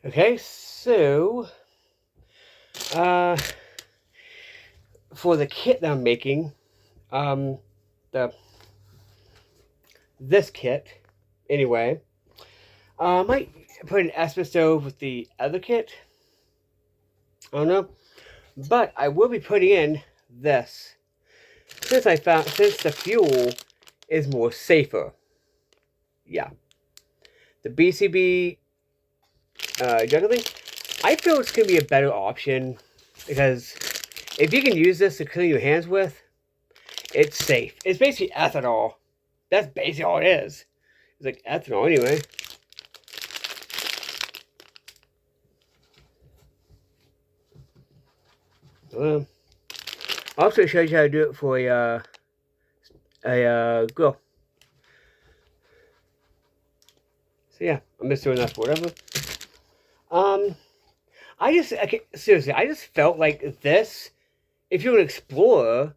Okay, so uh, for the kit that I'm making, um, the this kit, anyway, I might put an Esper stove with the other kit. I don't know, but I will be putting in this since the fuel is more safer. Yeah, the BCB juggling. I feel it's gonna be a better option because if you can use this to clean your hands with, it's safe. It's basically ethanol. That's basically all it is. It's like ethanol anyway. Um, I'll also show you how to do it for a grill. So yeah, I'm just doing that for whatever. Um, seriously, I just felt like this. If you're an explorer,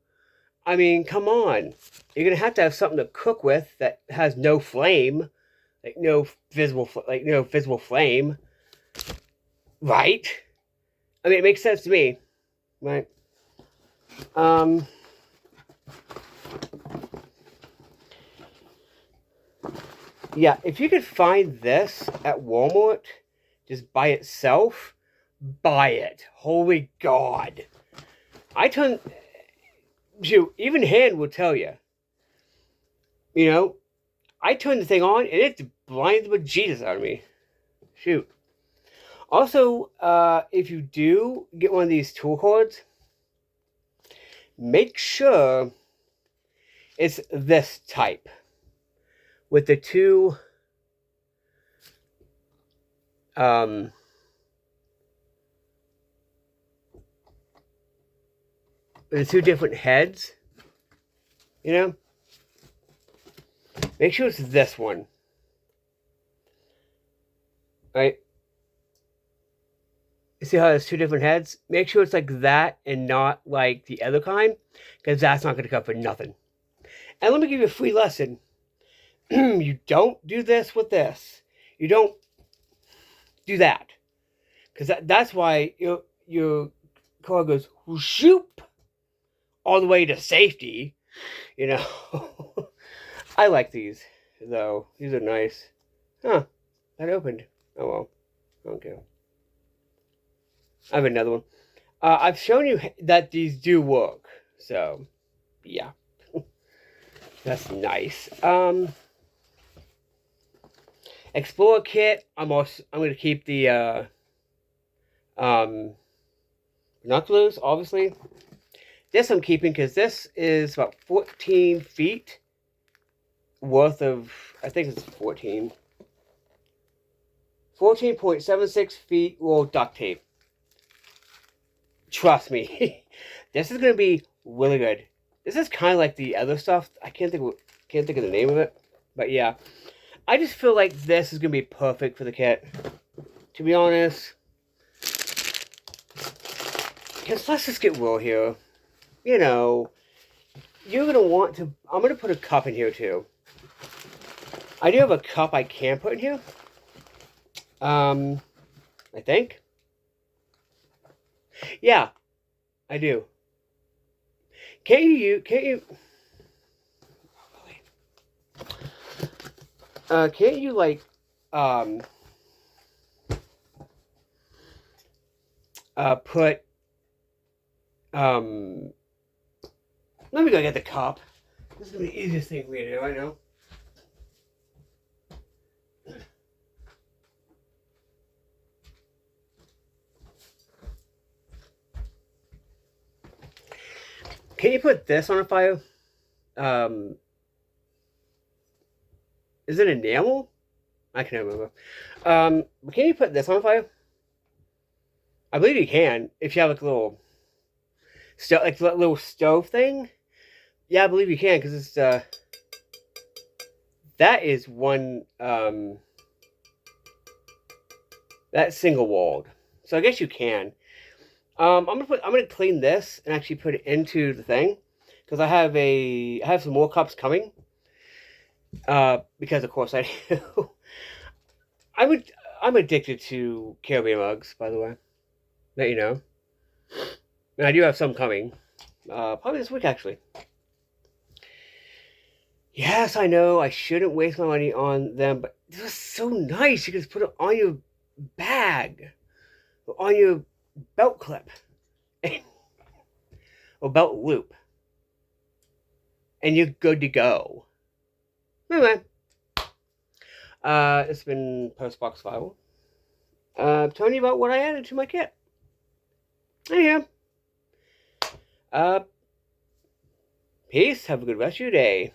I mean, come on, you're gonna have to have something to cook with that has no flame, like no visible flame, right? I mean, it makes sense to me, right? Um, yeah, if you could find this at Walmart just by itself, buy it. Holy God. I turn, shoot, even hand will tell you. You know, I turn the thing on and it blinds the bejesus out of me. Shoot. Also, if you do get one of these tool cards, make sure it's this type with um, the two different heads. You know, make sure it's this one, right? You see how there's two different heads? Make sure it's like that and not like the other kind, because that's not going to cut for nothing. And let me give you a free lesson. You don't do this with this. You don't do that, because that's why your car goes whoop all the way to safety. You know, I like these though. These are nice. Huh? That opened. Oh well. Okay. I have another one. I've shown you that these do work, so yeah, that's nice. Explorer kit. I'm going to keep the binoculars, obviously. This I'm keeping because this is about 14 feet worth of. I think it's 14. 14.76 feet roll duct tape. Trust me, this is going to be really good. This is kind of like the other stuff. I can't think of the name of it, but yeah, I just feel like this is going to be perfect for the kit. To be honest, because let's just get real here. You know, you're going to want to. I'm going to put a cup in here too. I do have a cup I can put in here. I think. Yeah, I do. Can't you can't you like put let me go get the cup. This is gonna be the easiest thing for me to do, I know. Can you put this on a fire? Um is it enamel? I can't remember. Can you put this on a fire? I believe you can if you have like a little little stove thing. Yeah, I believe you can because it's that is one that's single walled. So I guess you can. I'm gonna clean this and actually put it into the thing because I have some more cups coming. Because of course I do. I would I'm addicted to Caribbean mugs, by the way. Let you know. And I do have some coming. Probably this week, actually. Yes, I know I shouldn't waste my money on them, but this is so nice. You can just put it on your bag, on your belt clip, or belt loop, and you're good to go. Anyway, it's been Postbox Bible. Telling you about what I added to my kit. Anyhow, peace. Have a good rest of your day.